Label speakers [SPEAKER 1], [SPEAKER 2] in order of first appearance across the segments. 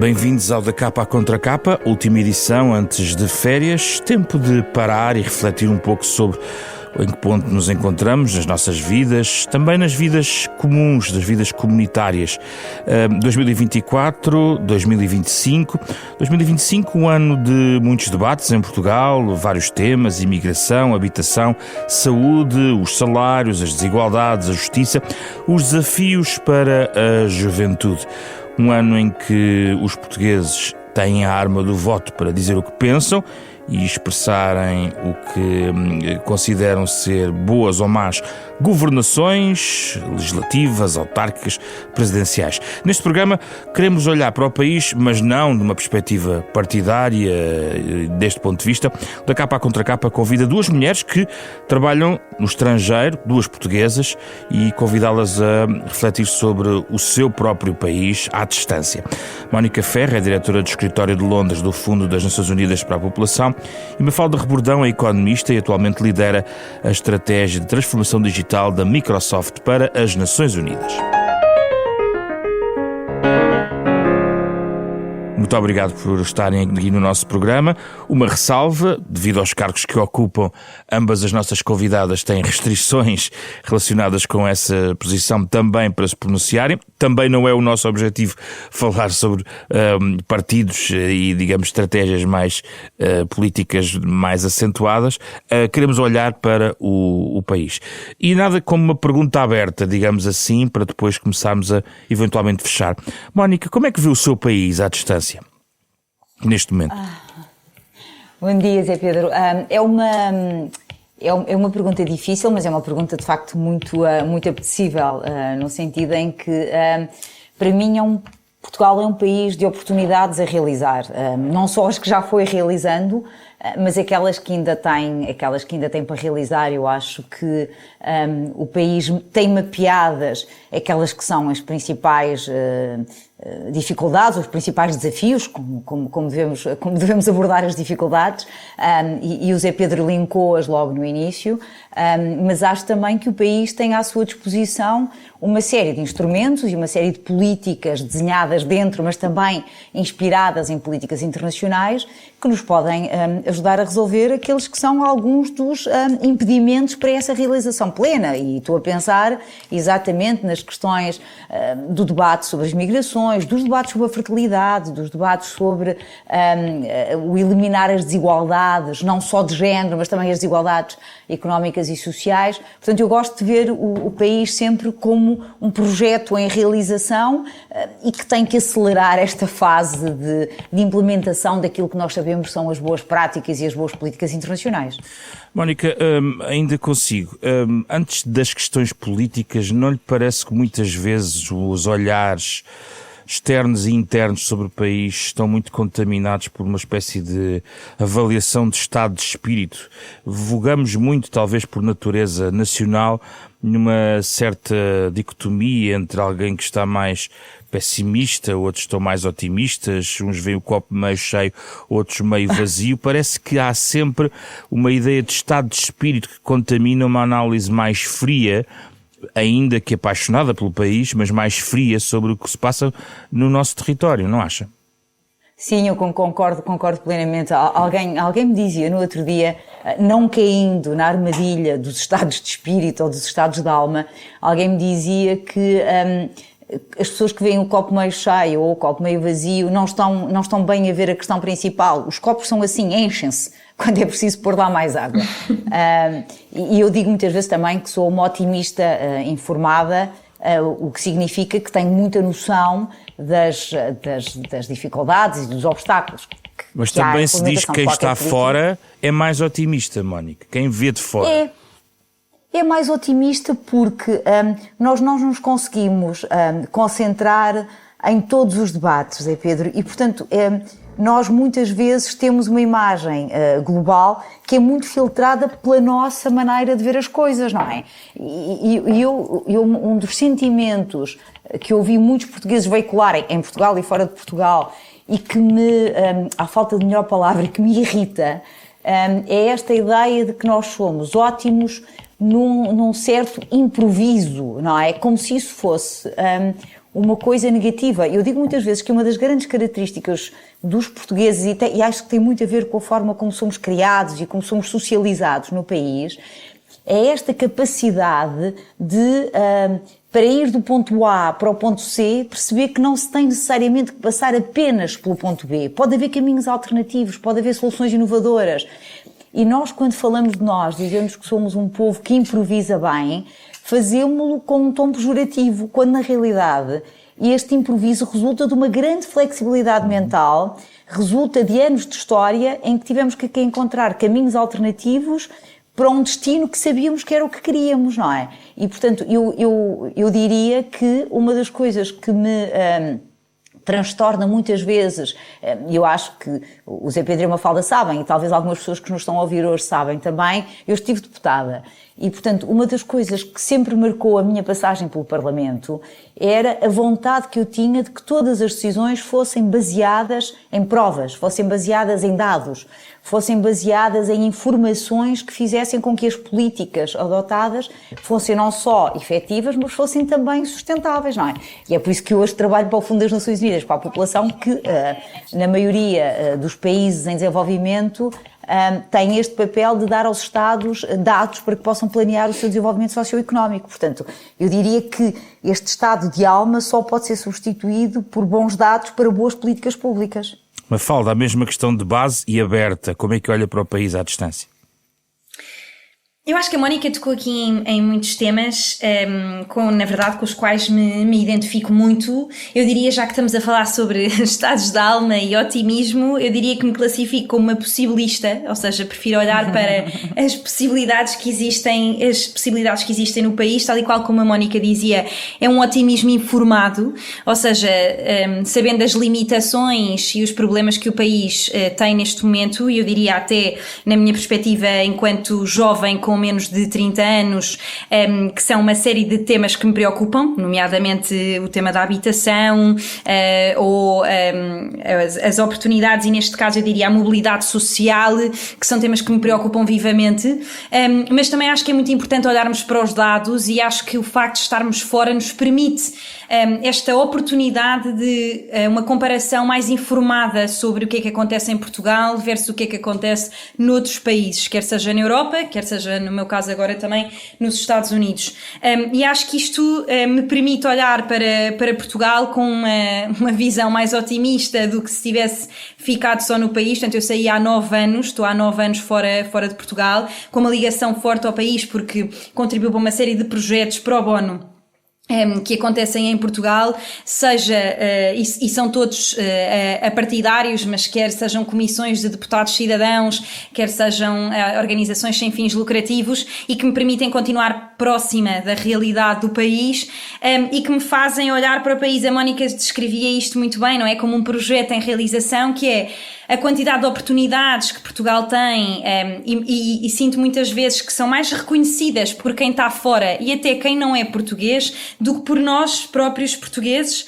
[SPEAKER 1] Bem-vindos ao Da Capa à Contra Capa, última edição antes de férias, tempo de parar e refletir um pouco sobre em que ponto nos encontramos nas nossas vidas, também nas vidas comuns, das vidas comunitárias. 2024, 2025, um ano de muitos debates em Portugal, vários temas: imigração, habitação, saúde, os salários, as desigualdades, a justiça, os desafios para a juventude. Um ano em que os portugueses têm a arma do voto para dizer o que pensam e expressarem o que consideram ser boas ou más governações legislativas, autárquicas, presidenciais. Neste programa queremos olhar para o país, mas não de uma perspectiva partidária. Deste ponto de vista, Da Capa à Contra Capa convida duas mulheres que trabalham no estrangeiro, duas portuguesas, e convidá-las a refletir sobre o seu próprio país à distância. Mónica Ferro é diretora do Escritório de Londres do Fundo das Nações Unidas para a População, e Mafalda Rebordão é economista e atualmente lidera a estratégia de transformação digital da Microsoft para as Nações Unidas. Muito obrigado por estarem aqui no nosso programa. Uma ressalva: devido aos cargos que ocupam, ambas as nossas convidadas têm restrições relacionadas com essa posição também para se pronunciarem. Também não é o nosso objetivo falar sobre partidos e, digamos, estratégias mais políticas mais acentuadas. Queremos olhar para o país. E nada como uma pergunta aberta, digamos assim, para depois começarmos a eventualmente fechar. Mónica, como é que vê o seu país à distância neste momento?
[SPEAKER 2] Bom dia, Zé Pedro. É uma pergunta difícil, mas é uma pergunta de facto muito apetecível, no sentido em que, para mim, Portugal é um país de oportunidades a realizar, não só as que já foi realizando, mas aquelas que ainda tem para realizar. Eu acho que o país tem mapeadas aquelas que são as principais dificuldades, os principais desafios, como devemos abordar as dificuldades, e o Zé Pedro elencou-as logo no início, mas acho também que o país tem à sua disposição uma série de instrumentos e uma série de políticas desenhadas dentro, mas também inspiradas em políticas internacionais, que nos podem ajudar a resolver aqueles que são alguns dos impedimentos para essa realização plena. E estou a pensar exatamente nas questões do debate sobre as migrações, dos debates sobre a fertilidade, dos debates sobre o eliminar as desigualdades, não só de género, mas também as desigualdades económicas e sociais. Portanto, eu gosto de ver o país sempre como um projeto em realização e que tem que acelerar esta fase de implementação daquilo que nós sabemos são as boas práticas e as boas políticas internacionais.
[SPEAKER 1] Mónica, ainda consigo. Antes das questões políticas, não lhe parece que muitas vezes os olhares externos e internos sobre o país estão muito contaminados por uma espécie de avaliação de estado de espírito? Vogamos muito, talvez por natureza nacional, numa certa dicotomia entre alguém que está mais pessimista, outros estão mais otimistas, uns veem o copo meio cheio, outros meio vazio. Parece que há sempre uma ideia de estado de espírito que contamina uma análise mais fria, ainda que apaixonada pelo país, mas mais fria sobre o que se passa no nosso território, não acha?
[SPEAKER 2] Sim, eu concordo plenamente. Alguém me dizia no outro dia, não caindo na armadilha dos estados de espírito ou dos estados de alma, alguém me dizia que as pessoas que veem o copo meio cheio ou o copo meio vazio não estão bem a ver a questão principal. Os copos são assim, enchem-se quando é preciso pôr lá mais água. E eu digo muitas vezes também que sou uma otimista informada, o que significa que tenho muita noção das dificuldades e dos obstáculos.
[SPEAKER 1] Mas também se diz que quem está fora é mais otimista, Mónica. Quem vê de fora.
[SPEAKER 2] É mais otimista porque nós não nos conseguimos concentrar em todos os debates, Zé Pedro, e portanto nós muitas vezes temos uma imagem global que é muito filtrada pela nossa maneira de ver as coisas, não é? E um dos sentimentos que eu ouvi muitos portugueses veicularem em Portugal e fora de Portugal e que à falta de melhor palavra, que me irrita, é esta ideia de que nós somos ótimos, num certo improviso, não é? Como se isso fosse uma coisa negativa. Eu digo muitas vezes que uma das grandes características dos portugueses, e acho que tem muito a ver com a forma como somos criados e como somos socializados no país, é esta capacidade de, para ir do ponto A para o ponto C, perceber que não se tem necessariamente que passar apenas pelo ponto B. Pode haver caminhos alternativos, pode haver soluções inovadoras. E nós, quando falamos de nós, dizemos que somos um povo que improvisa bem, fazemos-lo com um tom pejorativo, quando na realidade este improviso resulta de uma grande flexibilidade mental, resulta de anos de história em que tivemos que encontrar caminhos alternativos para um destino que sabíamos que era o que queríamos, não é? E, portanto, eu diria que uma das coisas que me transtorna muitas vezes, eu acho que o Zé Pedro e a Mafalda sabem, e talvez algumas pessoas que nos estão a ouvir hoje sabem também, eu estive deputada. E, portanto, uma das coisas que sempre marcou a minha passagem pelo Parlamento era a vontade que eu tinha de que todas as decisões fossem baseadas em provas, fossem baseadas em dados, fossem baseadas em informações que fizessem com que as políticas adotadas fossem não só efetivas, mas fossem também sustentáveis, não é? E é por isso que hoje trabalho para o Fundo das Nações Unidas, para a população que, na maioria dos países em desenvolvimento, tem este papel de dar aos Estados dados para que possam planear o seu desenvolvimento socioeconómico. Portanto, eu diria que este estado de alma só pode ser substituído por bons dados para boas políticas públicas.
[SPEAKER 1] Mafalda, a mesma questão de base e aberta, como é que olha para o país à distância?
[SPEAKER 3] Eu acho que a Mónica tocou aqui em muitos temas, na verdade, com os quais me identifico muito. Eu diria, já que estamos a falar sobre estados de alma e otimismo, eu diria que me classifico como uma possibilista, ou seja, prefiro olhar para as possibilidades que existem no país, tal e qual como a Mónica dizia, é um otimismo informado, ou seja, sabendo as limitações e os problemas que o país tem neste momento, e eu diria até, na minha perspectiva, enquanto jovem com menos de 30 anos, que são uma série de temas que me preocupam, nomeadamente o tema da habitação, ou as oportunidades, e neste caso eu diria a mobilidade social, que são temas que me preocupam vivamente, mas também acho que é muito importante olharmos para os dados, e acho que o facto de estarmos fora nos permite esta oportunidade de uma comparação mais informada sobre o que é que acontece em Portugal versus o que é que acontece noutros países, quer seja na Europa, quer seja no meu caso agora também nos Estados Unidos. E acho que isto me permite olhar para Portugal com uma visão mais otimista do que se tivesse ficado só no país. Portanto, eu saí há 9 anos, estou há 9 anos fora de Portugal, com uma ligação forte ao país, porque contribuiu para uma série de projetos pro bono que acontecem em Portugal, seja, e são todos apartidários, mas quer sejam comissões de deputados cidadãos, quer sejam organizações sem fins lucrativos, e que me permitem continuar próxima da realidade do país, e que me fazem olhar para o país. A Mónica descrevia isto muito bem, não é? Como um projeto em realização, que é a quantidade de oportunidades que Portugal tem, e sinto muitas vezes que são mais reconhecidas por quem está fora e até quem não é português do que por nós próprios portugueses,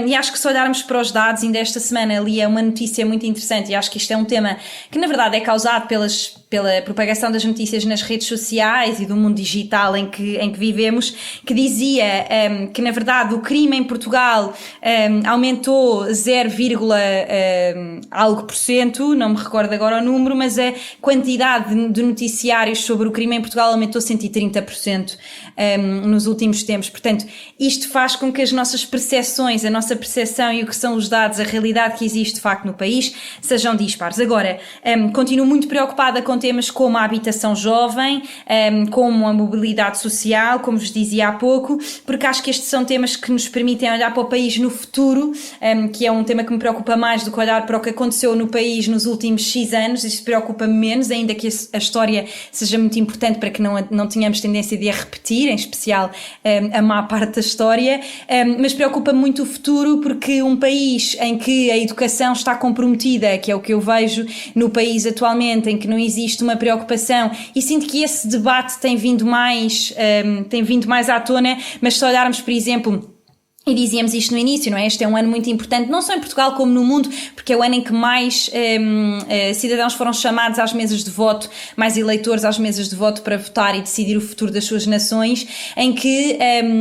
[SPEAKER 3] e acho que se olharmos para os dados, ainda esta semana li uma notícia muito interessante, e acho que isto é um tema que na verdade é causado pela propagação das notícias nas redes sociais e do mundo digital em que vivemos, que dizia que na verdade o crime em Portugal aumentou 0, algo por cento, não me recordo agora o número, mas a quantidade de noticiários sobre o crime em Portugal aumentou 130% nos últimos tempos. Portanto, isto faz com que as nossas percepções, a nossa percepção e o que são os dados, a realidade que existe de facto no país, sejam dispares. Agora, continuo muito preocupada com temas como a habitação jovem, como a mobilidade social, como vos dizia há pouco, porque acho que estes são temas que nos permitem olhar para o país no futuro, que é um tema que me preocupa mais do que olhar para o que aconteceu no país nos últimos X anos. Isto preocupa-me menos, ainda que a história seja muito importante para que não tenhamos tendência de a repetir, em especial a má parte da história, mas preocupa-me muito o futuro, porque um país em que a educação está comprometida, que é o que eu vejo no país atualmente, em que não existe uma preocupação, e sinto que esse debate tem vindo mais à tona, mas se olharmos, por exemplo, E dizíamos isto no início, não é? Este é um ano muito importante, não só em Portugal como no mundo, porque é o ano em que mais cidadãos foram chamados às mesas de voto, mais eleitores às mesas de voto para votar e decidir o futuro das suas nações, em que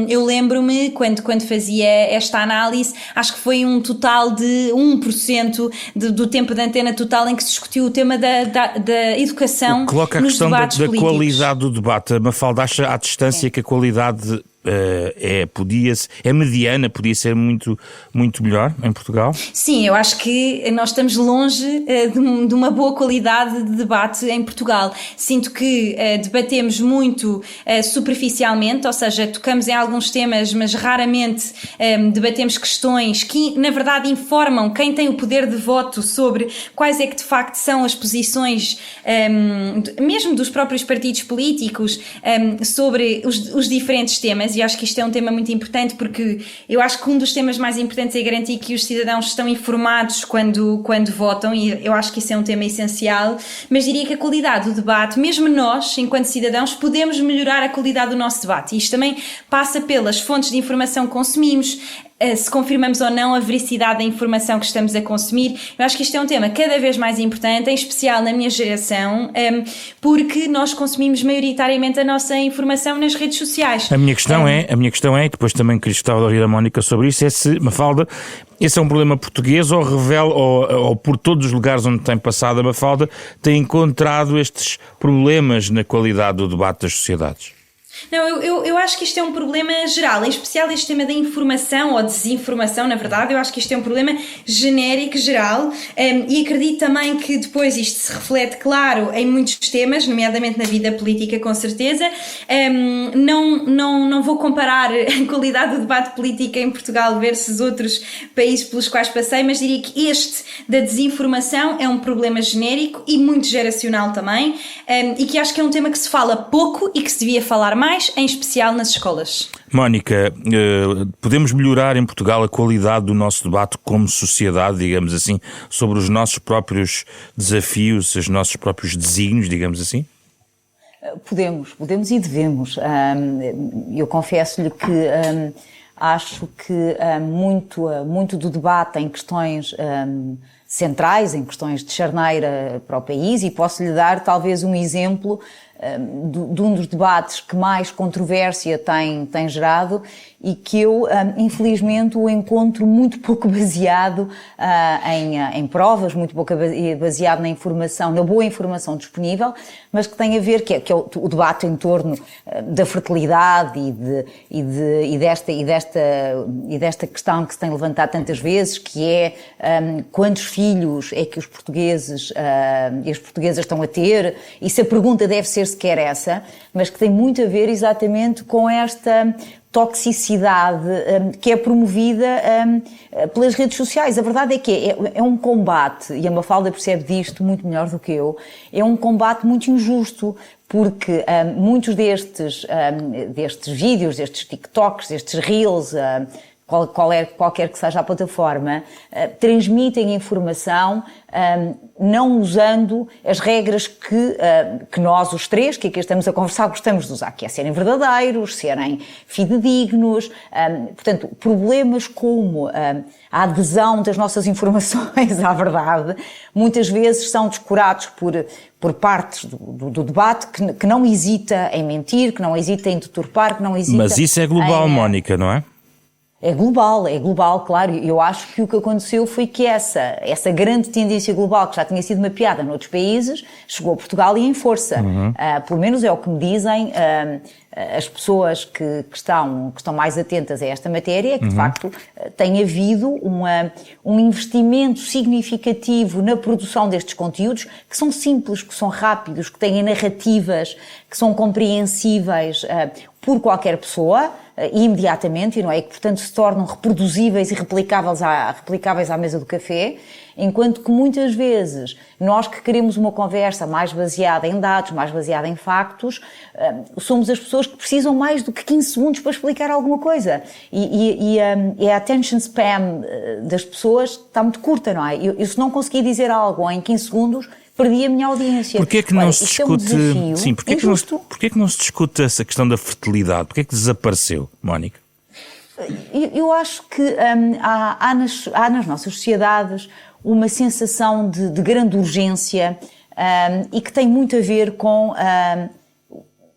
[SPEAKER 3] eu lembro-me, quando fazia esta análise, acho que foi um total de 1% do tempo de antena total em que se discutiu o tema da educação.
[SPEAKER 1] Coloca a
[SPEAKER 3] nos
[SPEAKER 1] questão
[SPEAKER 3] debates
[SPEAKER 1] da
[SPEAKER 3] políticos.
[SPEAKER 1] Qualidade do debate. Mafalda, acha à distância que a qualidade é mediana, podia ser muito, muito melhor em Portugal?
[SPEAKER 3] Sim, eu acho que nós estamos longe de uma boa qualidade de debate em Portugal. Sinto que debatemos muito superficialmente, ou seja, tocamos em alguns temas, mas raramente debatemos questões que, na verdade, informam quem tem o poder de voto sobre quais é que de facto são as posições, mesmo dos próprios partidos políticos, sobre os diferentes temas. E acho que isto é um tema muito importante, porque eu acho que um dos temas mais importantes é garantir que os cidadãos estão informados quando votam, e eu acho que isso é um tema essencial, mas diria que a qualidade do debate, mesmo nós, enquanto cidadãos, podemos melhorar a qualidade do nosso debate. E isto também passa pelas fontes de informação que consumimos, se confirmamos ou não a veracidade da informação que estamos a consumir. Eu acho que isto é um tema cada vez mais importante, em especial na minha geração, porque nós consumimos maioritariamente a nossa informação nas redes sociais.
[SPEAKER 1] A minha questão é, e depois também gostava de ouvir a Mónica sobre isso, é se, Mafalda, esse é um problema português ou revela, ou por todos os lugares onde tem passado a Mafalda, tem encontrado estes problemas na qualidade do debate das sociedades?
[SPEAKER 3] Não, eu acho que isto é um problema geral, em especial este tema da informação ou desinformação, na verdade, eu acho que isto é um problema genérico, geral, e acredito também que depois isto se reflete, claro, em muitos temas, nomeadamente na vida política, com certeza. Não vou comparar a qualidade do debate político em Portugal versus outros países pelos quais passei, mas diria que este da desinformação é um problema genérico e muito geracional também, e que acho que é um tema que se fala pouco e que se devia falar mais, em especial nas escolas.
[SPEAKER 1] Mónica, podemos melhorar em Portugal a qualidade do nosso debate como sociedade, digamos assim, sobre os nossos próprios desafios, os nossos próprios desígnios, digamos assim?
[SPEAKER 2] Podemos e devemos. Eu confesso-lhe que acho que muito do debate em questões centrais, em questões de charneira para o país, e posso-lhe dar talvez um exemplo de um dos debates que mais controvérsia tem gerado e que eu, infelizmente, o encontro muito pouco baseado em provas, muito pouco baseado na informação, na boa informação disponível, mas que tem a ver, que é o debate em torno da fertilidade e desta questão que se tem levantado tantas vezes, que é quantos filhos é que os portugueses e as portuguesas estão a ter, e se a pergunta deve ser sequer essa, mas que tem muito a ver exatamente com esta toxicidade que é promovida pelas redes sociais. A verdade é que é um combate, e a Mafalda percebe disto muito melhor do que eu, é um combate muito injusto, porque muitos destes vídeos, destes TikToks, destes Reels, qualquer que seja a plataforma, transmitem informação não usando as regras que nós, os três, que aqui estamos a conversar, gostamos de usar, que é serem verdadeiros, serem fidedignos. Portanto, problemas como a adesão das nossas informações à verdade, muitas vezes são descurados por partes do debate que não hesita em mentir, que não hesita em deturpar, que não hesita...
[SPEAKER 1] Mas isso é global, Mónica, não é?
[SPEAKER 2] É global, claro. Eu acho que o que aconteceu foi que essa grande tendência global, que já tinha sido mapeada noutros países, chegou a Portugal e em força. Pelo menos é o que me dizem as pessoas que estão mais atentas a esta matéria, é que de facto tem havido um investimento significativo na produção destes conteúdos, que são simples, que são rápidos, que têm narrativas, que são compreensíveis por qualquer pessoa, imediatamente, não é? E que, portanto, se tornam reproduzíveis e replicáveis à mesa do café, enquanto que muitas vezes nós que queremos uma conversa mais baseada em dados, mais baseada em factos, somos as pessoas que precisam mais do que 15 segundos para explicar alguma coisa. E a attention span das pessoas está muito curta, não é? Eu se não conseguir dizer algo em 15 segundos, perdi a minha audiência.
[SPEAKER 1] Porquê é que não se discute... Sim, porquê é que não se discute essa questão da fertilidade? Porquê é que desapareceu, Mónica?
[SPEAKER 2] Eu acho que há nas nossas sociedades uma sensação de grande urgência e que tem muito a ver com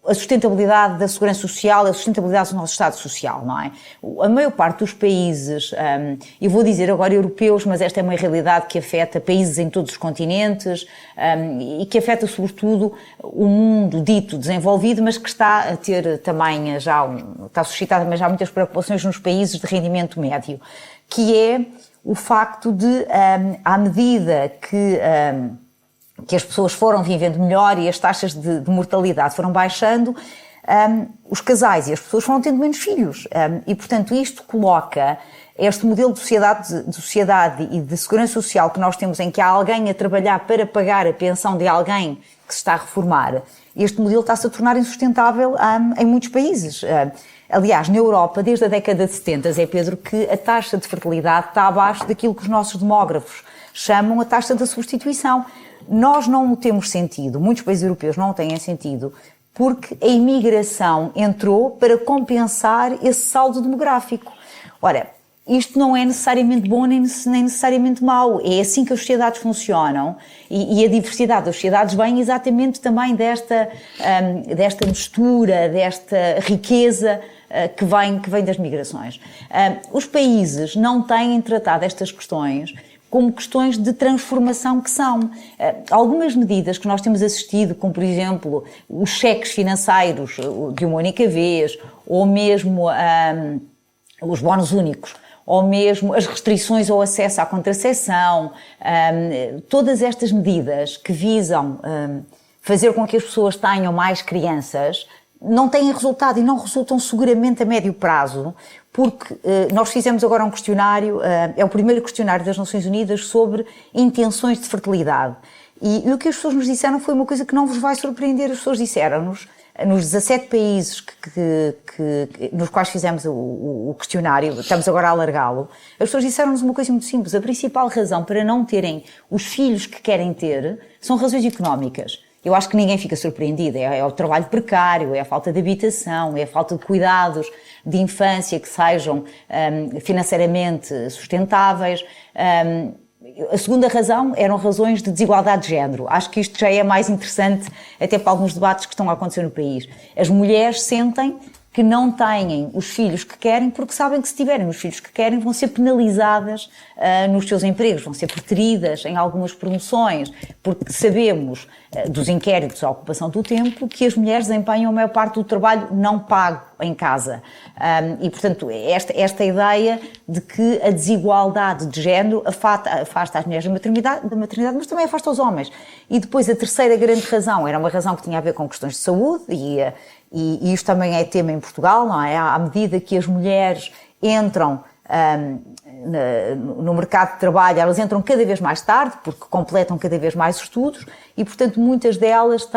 [SPEAKER 2] a sustentabilidade da segurança social, a sustentabilidade do nosso Estado Social, não é? A maior parte dos países, eu vou dizer agora europeus, mas esta é uma realidade que afeta países em todos os continentes e que afeta sobretudo o mundo dito desenvolvido, mas que está a ter também está a suscitar também já muitas preocupações nos países de rendimento médio, que é o facto de, à medida que as pessoas foram vivendo melhor e as taxas de mortalidade foram baixando, os casais e as pessoas foram tendo menos filhos. E, portanto, isto coloca este modelo de sociedade e de segurança social que nós temos, em que há alguém a trabalhar para pagar a pensão de alguém que se está a reformar. Este modelo está-se a tornar insustentável em muitos países. Aliás, na Europa, desde a década de 70, Zé Pedro, que a taxa de fertilidade está abaixo daquilo que os nossos demógrafos chamam a taxa da substituição. Nós não o temos sentido, muitos países europeus não o têm sentido, porque a imigração entrou para compensar esse saldo demográfico. Ora, isto não é necessariamente bom nem necessariamente mau, é assim que as sociedades funcionam e a diversidade das sociedades vem exatamente também desta mistura, desta riqueza que vem das migrações. Os países não têm tratado estas questões como questões de transformação que são. Algumas medidas que nós temos assistido, como por exemplo os cheques financeiros de uma única vez, ou mesmo os bónus únicos, ou mesmo as restrições ao acesso à contracepção, todas estas medidas que visam fazer com que as pessoas tenham mais crianças, não têm resultado e não resultam seguramente a médio prazo, porque nós fizemos agora um questionário, é o primeiro questionário das Nações Unidas sobre intenções de fertilidade. E o que as pessoas nos disseram foi uma coisa que não vos vai surpreender. As pessoas disseram-nos, nos 17 países nos quais fizemos o questionário, estamos agora a alargá-lo, as pessoas disseram-nos uma coisa muito simples: a principal razão para não terem os filhos que querem ter são razões económicas. Eu acho que ninguém fica surpreendido, é o trabalho precário, é a falta de habitação, é a falta de cuidados de infância que sejam financeiramente sustentáveis. A segunda razão eram razões de desigualdade de género. Acho que isto já é mais interessante até para alguns debates que estão a acontecer no país. As mulheres sentem que não têm os filhos que querem porque sabem que se tiverem os filhos que querem vão ser penalizadas nos seus empregos, vão ser preteridas em algumas promoções, porque sabemos dos inquéritos à ocupação do tempo que as mulheres desempenham a maior parte do trabalho não pago em casa. E, portanto, esta ideia de que a desigualdade de género afasta as mulheres da maternidade, mas também afasta os homens. E depois a terceira grande razão era uma razão que tinha a ver com questões de saúde e isto também é tema em Portugal, não é? À medida que as mulheres entram no mercado de trabalho, elas entram cada vez mais tarde, porque completam cada vez mais estudos e, portanto, muitas delas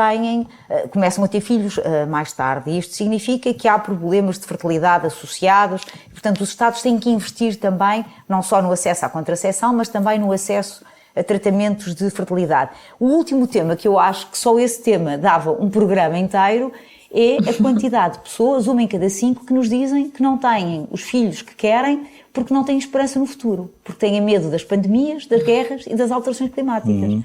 [SPEAKER 2] começam a ter filhos mais tarde. E isto significa que há problemas de fertilidade associados. E, portanto, os Estados têm que investir também, não só no acesso à contracepção, mas também no acesso a tratamentos de fertilidade. O último tema, que eu acho que só esse tema dava um programa inteiro, é a quantidade de pessoas, 1 em cada 5, que nos dizem que não têm os filhos que querem porque não têm esperança no futuro, porque têm medo das pandemias, das guerras e das alterações climáticas.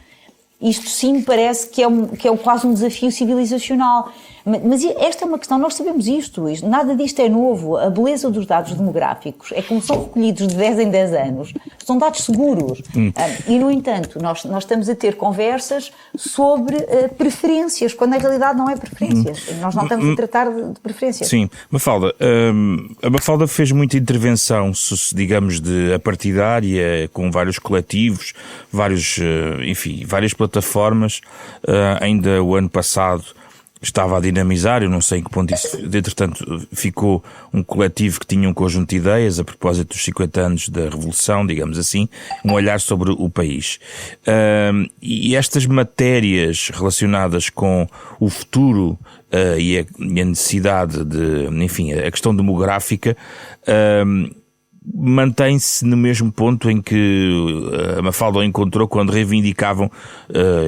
[SPEAKER 2] Isto sim me parece que é quase um desafio civilizacional. Mas esta é uma questão, nós sabemos isto, nada disto é novo. A beleza dos dados demográficos é como são recolhidos de 10 em 10 anos, são dados seguros. E, no entanto, nós estamos a ter conversas sobre preferências, quando na realidade não é preferências. Nós não estamos a tratar de preferências.
[SPEAKER 1] Sim, Mafalda, a Mafalda fez muita intervenção, digamos, de apartidária, com vários coletivos, várias plataformas. Ainda o ano passado estava a dinamizar, eu não sei em que ponto isso, entretanto, ficou um coletivo que tinha um conjunto de ideias a propósito dos 50 anos da Revolução, digamos assim, um olhar sobre o país. E estas matérias relacionadas com o futuro e a necessidade a questão demográfica, mantém-se no mesmo ponto em que a Mafalda o encontrou quando reivindicavam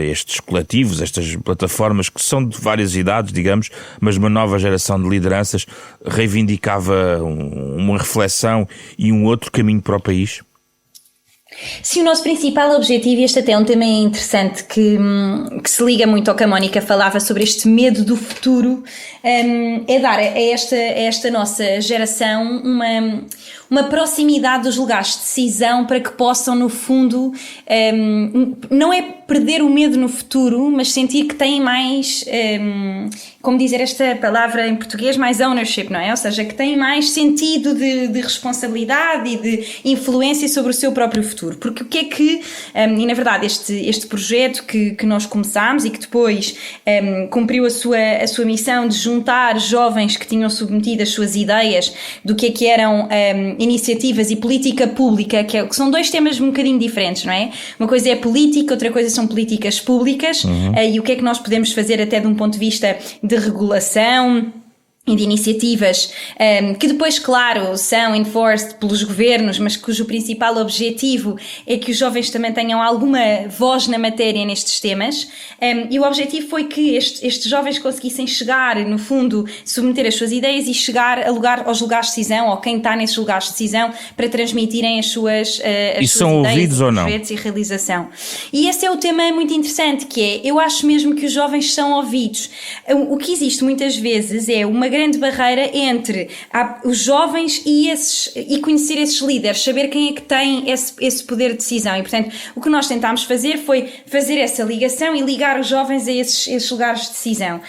[SPEAKER 1] estes coletivos, estas plataformas que são de várias idades, digamos, mas uma nova geração de lideranças reivindicava uma reflexão e um outro caminho para o país?
[SPEAKER 3] Sim, o nosso principal objetivo, e este até é um tema interessante que se liga muito ao que a Mónica falava sobre este medo do futuro, é dar a esta nossa geração uma proximidade dos lugares de decisão para que possam, no fundo, não é perder o medo no futuro, mas sentir que têm mais, como dizer esta palavra em português, mais ownership, não é? Ou seja, que têm mais sentido de responsabilidade e de influência sobre o seu próprio futuro. Porque o que é que, e na verdade este projeto que nós começámos e que depois cumpriu a sua missão de juntar jovens que tinham submetido as suas ideias do que eram iniciativas e política pública, que são dois temas um bocadinho diferentes, não é? Uma coisa é política, outra coisa são políticas públicas, e o que é que nós podemos fazer até de um ponto de vista de regulação e de iniciativas que depois, claro, são enforced pelos governos, mas cujo principal objetivo é que os jovens também tenham alguma voz na matéria nestes temas, e o objetivo foi que estes jovens conseguissem chegar, no fundo, submeter as suas ideias e chegar aos lugares de decisão, ou quem está nesses lugares de decisão, para transmitirem as suas
[SPEAKER 1] são
[SPEAKER 3] ideias,
[SPEAKER 1] ouvidos ou não?
[SPEAKER 3] projetos e realização. E esse é o tema muito interessante, que é, eu acho mesmo que os jovens são ouvidos. O que existe muitas vezes é uma grande barreira entre os jovens e conhecer esses líderes, saber quem é que tem esse poder de decisão. E, portanto, o que nós tentámos fazer foi fazer essa ligação e ligar os jovens a esses lugares de decisão.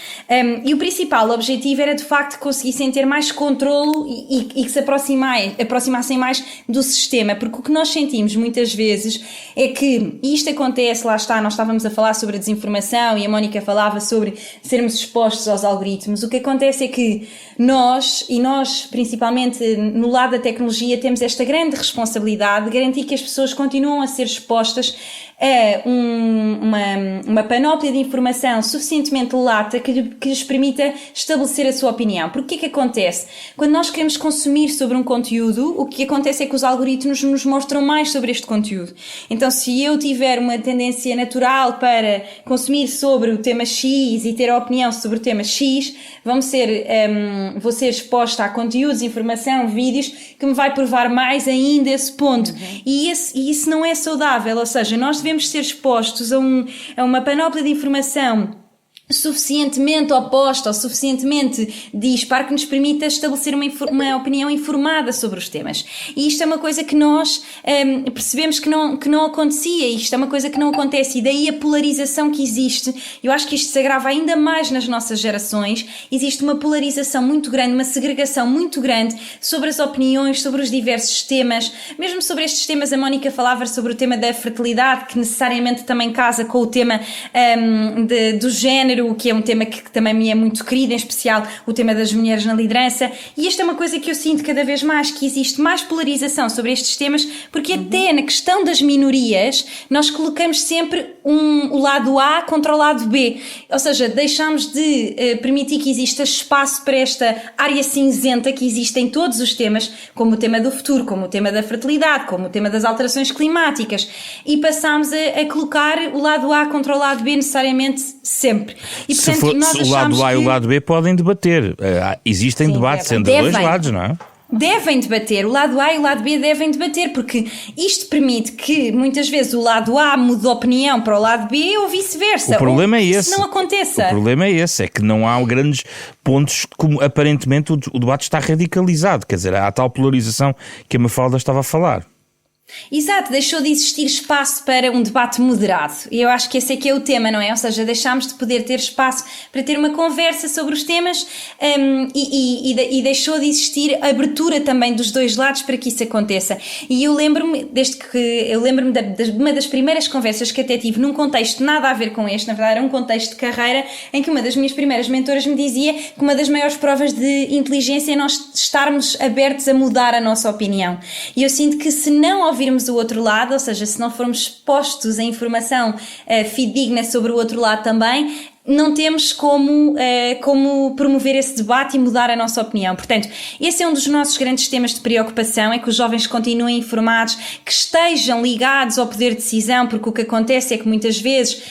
[SPEAKER 3] E o principal objetivo era, de facto, que conseguissem ter mais controlo e que se aproximassem mais do sistema, porque o que nós sentimos muitas vezes é que, e isto acontece, lá está, nós estávamos a falar sobre a desinformação e a Mónica falava sobre sermos expostos aos algoritmos. O que acontece é que nós, principalmente no lado da tecnologia, temos esta grande responsabilidade de garantir que as pessoas continuam a ser expostas a uma panóplia de informação suficientemente lata que lhes permita estabelecer a sua opinião. Porque o que é que acontece? Quando nós queremos consumir sobre um conteúdo, o que acontece é que os algoritmos nos mostram mais sobre este conteúdo. Então, se eu tiver uma tendência natural para consumir sobre o tema X e ter a opinião sobre o tema X, vou ser exposta a conteúdos, informação, vídeos que me vai provar mais ainda esse ponto. E isso não é saudável, ou seja, nós devemos ser expostos a uma panóplia de informação suficientemente oposta ou suficientemente dispar que nos permita estabelecer uma opinião informada sobre os temas. E isto é uma coisa que nós percebemos que não acontecia, isto é uma coisa que não acontece, e daí a polarização que existe. Eu acho que isto se agrava ainda mais nas nossas gerações. Existe uma polarização muito grande, uma segregação muito grande sobre as opiniões, sobre os diversos temas, mesmo sobre estes temas. A Mónica falava sobre o tema da fertilidade, que necessariamente também casa com o tema do género, que é um tema que também me é muito querido, em especial o tema das mulheres na liderança. E esta é uma coisa que eu sinto cada vez mais, que existe mais polarização sobre estes temas, porque até na questão das minorias nós colocamos sempre o lado A contra o lado B, ou seja, deixamos de permitir que exista espaço para esta área cinzenta que existe em todos os temas, como o tema do futuro, como o tema da fertilidade, como o tema das alterações climáticas, e passamos a colocar o lado A contra o lado B necessariamente sempre. E, portanto,
[SPEAKER 1] se o lado A e o lado B podem debater. Existem debates entre os dois lados, não é?
[SPEAKER 3] Devem debater, o lado A e o lado B devem debater, porque isto permite que muitas vezes o lado A mude de opinião para o lado B ou vice-versa.
[SPEAKER 1] O problema é esse.
[SPEAKER 3] Isso não aconteça.
[SPEAKER 1] O problema é esse, é que não há grandes pontos, como aparentemente o debate está radicalizado, quer dizer, há a tal polarização que a Mafalda estava a falar.
[SPEAKER 3] Exato, deixou de existir espaço para um debate moderado, e eu acho que esse é que é o tema, não é? Ou seja, deixámos de poder ter espaço para ter uma conversa sobre os temas, e deixou de existir abertura também dos dois lados para que isso aconteça. E eu lembro-me de uma das primeiras conversas que até tive num contexto nada a ver com este, na verdade era um contexto de carreira, em que uma das minhas primeiras mentoras me dizia que uma das maiores provas de inteligência é nós estarmos abertos a mudar a nossa opinião. E eu sinto que se não ouvirmos o outro lado, ou seja, se não formos expostos a informação fidedigna sobre o outro lado também, não temos como promover esse debate e mudar a nossa opinião. Portanto, esse é um dos nossos grandes temas de preocupação, é que os jovens continuem informados, que estejam ligados ao poder de decisão, porque o que acontece é que muitas vezes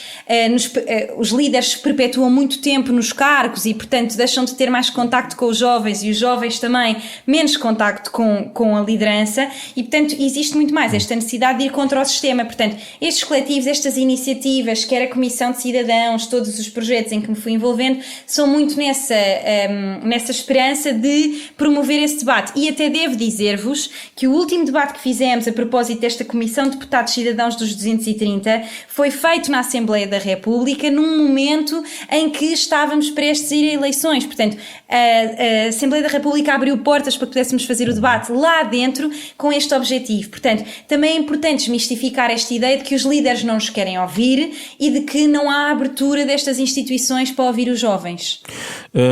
[SPEAKER 3] os líderes perpetuam muito tempo nos cargos e, portanto, deixam de ter mais contacto com os jovens e os jovens também menos contacto com a liderança e, portanto, existe muito mais esta necessidade de ir contra o sistema. Portanto, estes coletivos, estas iniciativas, quer a Comissão de Cidadãos, todos os projetos em que me fui envolvendo, são muito nessa esperança de promover esse debate. E até devo dizer-vos que o último debate que fizemos a propósito desta Comissão de Deputados Cidadãos dos 230 foi feito na Assembleia da República num momento em que estávamos prestes a ir a eleições. Portanto, a Assembleia da República abriu portas para que pudéssemos fazer o debate lá dentro com este objetivo. Portanto, também é importante desmistificar esta ideia de que os líderes não nos querem ouvir e de que não há abertura destas instituições para ouvir os jovens.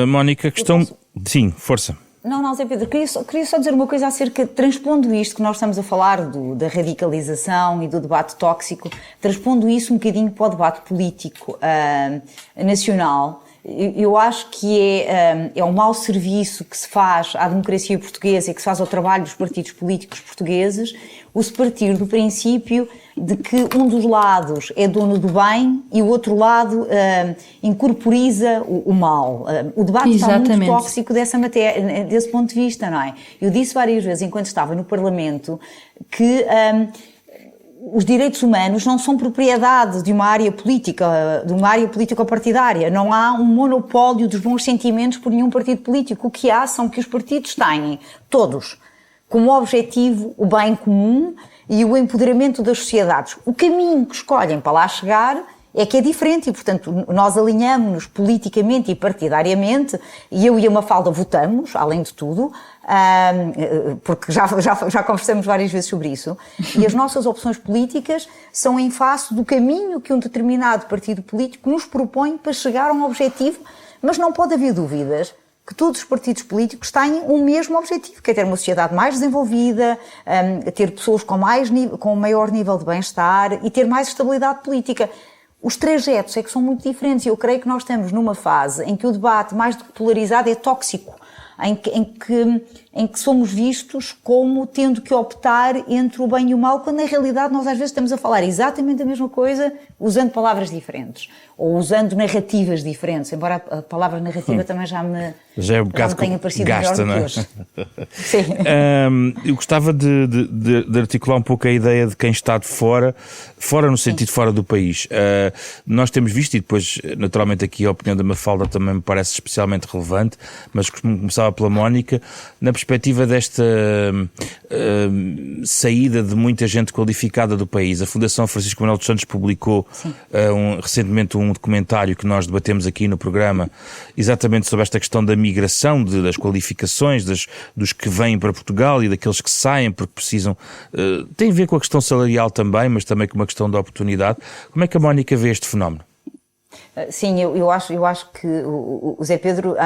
[SPEAKER 1] Mónica, questão... Sim, força.
[SPEAKER 2] Não, Zé Pedro, queria só dizer uma coisa acerca, transpondo isto que nós estamos a falar da radicalização e do debate tóxico, transpondo isso um bocadinho para o debate político nacional. Eu acho que é um mau serviço que se faz à democracia portuguesa e que se faz ao trabalho dos partidos políticos portugueses o se partir do princípio de que um dos lados é dono do bem e o outro lado incorporiza o mal. O debate
[SPEAKER 3] Exatamente.
[SPEAKER 2] Está muito tóxico desse ponto de vista, não é? Eu disse várias vezes, enquanto estava no Parlamento, que os direitos humanos não são propriedade de uma área política, partidária. Não há um monopólio dos bons sentimentos por nenhum partido político. O que há são que os partidos têm, todos, como objetivo o bem comum e o empoderamento das sociedades. O caminho que escolhem para lá chegar é que é diferente e, portanto, nós alinhamos-nos politicamente e partidariamente, e eu e a Mafalda votamos, além de tudo, porque já conversamos várias vezes sobre isso, e as nossas opções políticas são em face do caminho que um determinado partido político nos propõe para chegar a um objetivo, mas não pode haver dúvidas que todos os partidos políticos têm o mesmo objetivo, que é ter uma sociedade mais desenvolvida, ter pessoas com maior nível de bem-estar e ter mais estabilidade política. Os trajetos é que são muito diferentes e eu creio que nós estamos numa fase em que o debate mais do que polarizado é tóxico, em que somos vistos como tendo que optar entre o bem e o mal, quando na realidade nós às vezes estamos a falar exatamente a mesma coisa, usando palavras diferentes, ou usando narrativas diferentes, embora a palavra narrativa também já me tenha parecido
[SPEAKER 1] gasta,
[SPEAKER 2] melhor do que hoje. Sim.
[SPEAKER 1] Eu gostava de articular um pouco a ideia de quem está de fora no sentido de fora do país. Nós temos visto, e depois naturalmente aqui a opinião da Mafalda também me parece especialmente relevante, mas começava pela Mónica, na perspectiva desta saída de muita gente qualificada do país. A Fundação Francisco Manuel dos Santos publicou recentemente um documentário que nós debatemos aqui no programa, exatamente sobre esta questão da migração, das qualificações, dos que vêm para Portugal e daqueles que saem porque precisam. Tem a ver com a questão salarial também, mas também com uma questão de oportunidade. Como é que a Mónica vê este fenómeno?
[SPEAKER 2] Sim, eu acho que o Zé Pedro,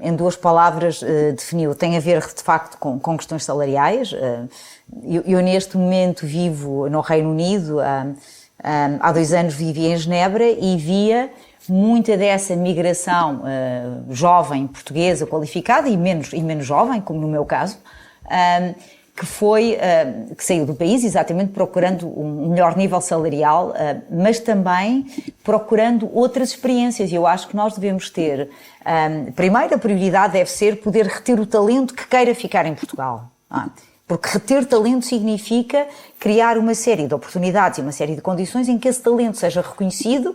[SPEAKER 2] em duas palavras, definiu. Tem a ver, de facto, com questões salariais. Eu neste momento vivo no Reino Unido, há 2 anos vivi em Genebra e via muita dessa migração jovem portuguesa, qualificada e menos jovem, como no meu caso, que saiu do país exatamente procurando um melhor nível salarial, mas também procurando outras experiências. E eu acho que nós devemos ter, primeiro a prioridade deve ser poder reter o talento que queira ficar em Portugal. Porque reter talento significa criar uma série de oportunidades e uma série de condições em que esse talento seja reconhecido,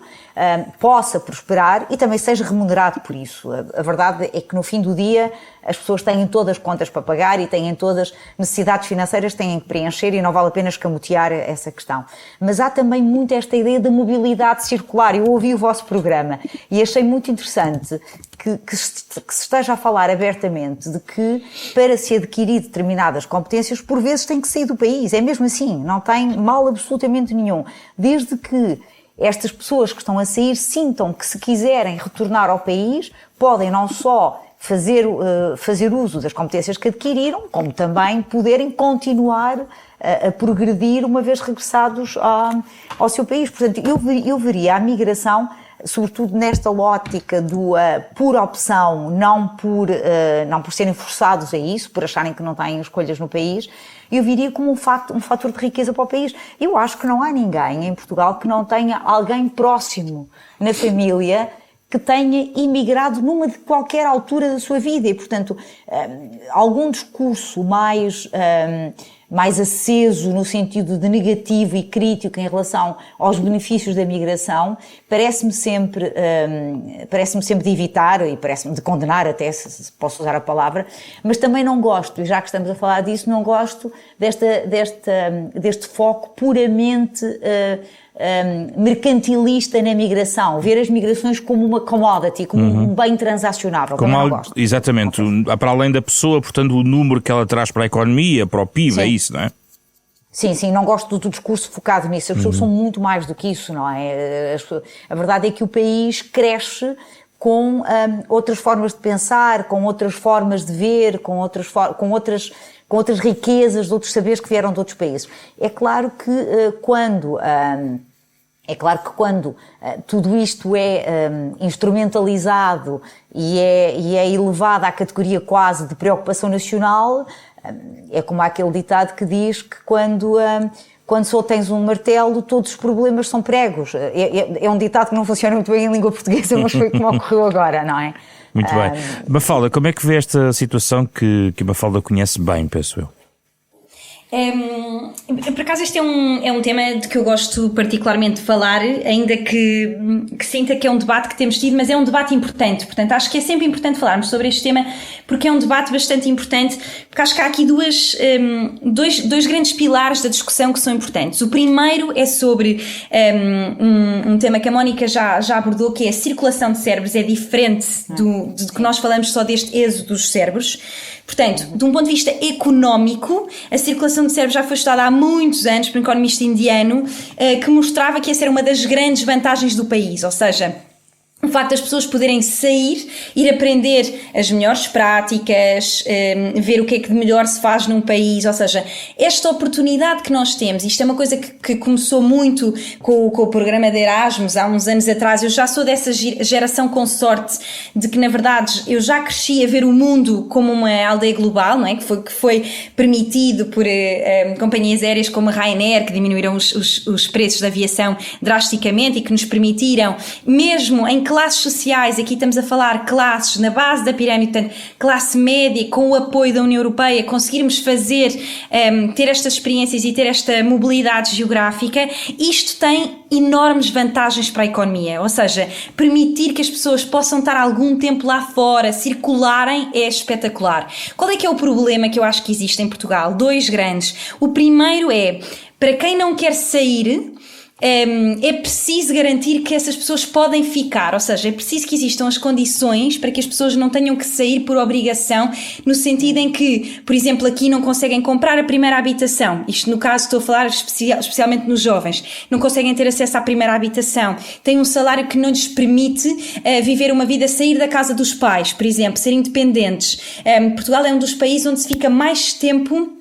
[SPEAKER 2] possa prosperar e também seja remunerado por isso. A verdade é que no fim do dia as pessoas têm todas contas para pagar e têm todas necessidades financeiras que têm que preencher e não vale a pena escamotear essa questão. Mas há também muito esta ideia da mobilidade circular. Eu ouvi o vosso programa e achei muito interessante que se esteja a falar abertamente de que para se adquirir determinadas competências por vezes tem que sair do país. É mesmo assim, não tem mal absolutamente nenhum. Desde que estas pessoas que estão a sair sintam que se quiserem retornar ao país podem não só fazer uso das competências que adquiriram, como também poderem continuar a progredir uma vez regressados ao seu país. Portanto, eu veria a migração sobretudo nesta ótica do por opção, não por serem forçados a isso, por acharem que não têm escolhas no país, eu viria como um fator de riqueza para o país. Eu acho que não há ninguém em Portugal que não tenha alguém próximo na família que tenha imigrado numa de qualquer altura da sua vida e, portanto, algum discurso mais aceso no sentido de negativo e crítico em relação aos benefícios da migração, parece-me sempre de evitar e parece-me de condenar até, se posso usar a palavra, mas também não gosto, e já que estamos a falar disso, não gosto deste foco puramente mercantilista na migração, ver as migrações como uma commodity, como um bem transacionável, como não gosto.
[SPEAKER 1] Exatamente, para além da pessoa, portanto, o número que ela traz para a economia, para o PIB,
[SPEAKER 2] Sim.
[SPEAKER 1] É isso, não é?
[SPEAKER 2] Sim, não gosto do discurso focado nisso, as pessoas são muito mais do que isso, não é? A verdade é que o país cresce com outras formas de pensar, com outras formas de ver, com outras riquezas de outros saberes que vieram de outros países. É claro que quando tudo isto é instrumentalizado e é elevado à categoria quase de preocupação nacional, é como aquele ditado que diz que quando só tens um martelo, todos os problemas são pregos. É um ditado que não funciona muito bem em língua portuguesa, mas foi como ocorreu agora, não é?
[SPEAKER 1] Muito bem. Mafalda, como é que vê esta situação que a Mafalda conhece bem, penso eu?
[SPEAKER 3] Por acaso este é um tema de que eu gosto particularmente de falar, ainda que sinta que é um debate que temos tido, mas é um debate importante, portanto acho que é sempre importante falarmos sobre este tema porque é um debate bastante importante, porque acho que há aqui dois grandes pilares da discussão que são importantes. O primeiro é sobre um tema que a Mónica já abordou, que é a circulação de cérebros, é diferente do que nós falamos só deste êxodo dos cérebros. Portanto, de um ponto de vista económico, a circulação de cérebros já foi estudada há muitos anos por um economista indiano que mostrava que essa era uma das grandes vantagens do país, ou seja, o facto das pessoas poderem sair, ir aprender as melhores práticas, ver o que é que de melhor se faz num país, ou seja, esta oportunidade que nós temos, isto é uma coisa que começou muito com o programa de Erasmus há uns anos atrás. Eu já sou dessa geração com sorte de que, na verdade, eu já cresci a ver o mundo como uma aldeia global, não é? Que foi permitido por companhias aéreas como a Ryanair, que diminuíram os preços da aviação drasticamente e que nos permitiram, mesmo em classes sociais, aqui estamos a falar classes na base da pirâmide, portanto, classe média, com o apoio da União Europeia, conseguirmos ter estas experiências e ter esta mobilidade geográfica, isto tem enormes vantagens para a economia, ou seja, permitir que as pessoas possam estar algum tempo lá fora, circularem, é espetacular. Qual é que é o problema que eu acho que existe em Portugal? Dois grandes. O primeiro é, para quem não quer sair, é preciso garantir que essas pessoas podem ficar, ou seja, é preciso que existam as condições para que as pessoas não tenham que sair por obrigação, no sentido em que, por exemplo, aqui não conseguem comprar a primeira habitação, isto no caso estou a falar especialmente nos jovens, não conseguem ter acesso à primeira habitação, têm um salário que não lhes permite viver uma vida, sair da casa dos pais, por exemplo, ser independentes. Portugal é um dos países onde se fica mais tempo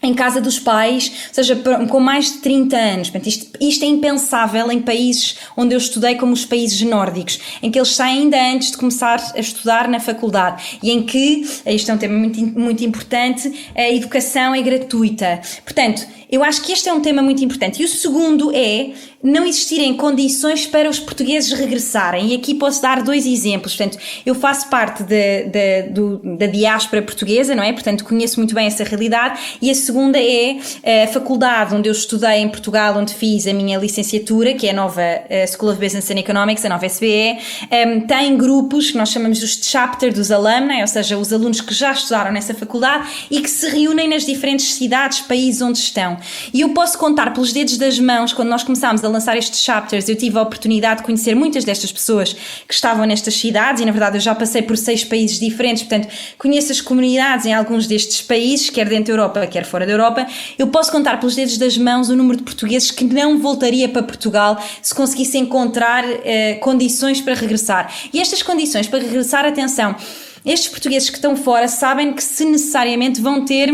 [SPEAKER 3] em casa dos pais, ou seja, com mais de 30 anos. Portanto, isto é impensável em países onde eu estudei, como os países nórdicos, em que eles saem ainda antes de começar a estudar na faculdade e em que, isto é um tema muito, muito importante, a educação é gratuita. Portanto, eu acho que este é um tema muito importante. E o segundo é não existirem condições para os portugueses regressarem. E aqui posso dar dois exemplos. Portanto, eu faço parte da diáspora portuguesa, não é? Portanto, conheço muito bem essa realidade. E a segunda é a faculdade onde eu estudei em Portugal, onde fiz a minha licenciatura, que é a nova School of Business and Economics, a nova SBE. Tem grupos que nós chamamos os chapter dos alumni, ou seja, os alunos que já estudaram nessa faculdade e que se reúnem nas diferentes cidades, países onde estão. E eu posso contar pelos dedos das mãos, quando nós começámos a lançar estes chapters, eu tive a oportunidade de conhecer muitas destas pessoas que estavam nestas cidades e, na verdade, eu já passei por 6 países diferentes, portanto, conheço as comunidades em alguns destes países, quer dentro da Europa, quer fora da Europa. Eu posso contar pelos dedos das mãos o número de portugueses que não voltaria para Portugal se conseguisse encontrar condições para regressar. E estas condições para regressar, atenção, estes portugueses que estão fora sabem que se necessariamente vão ter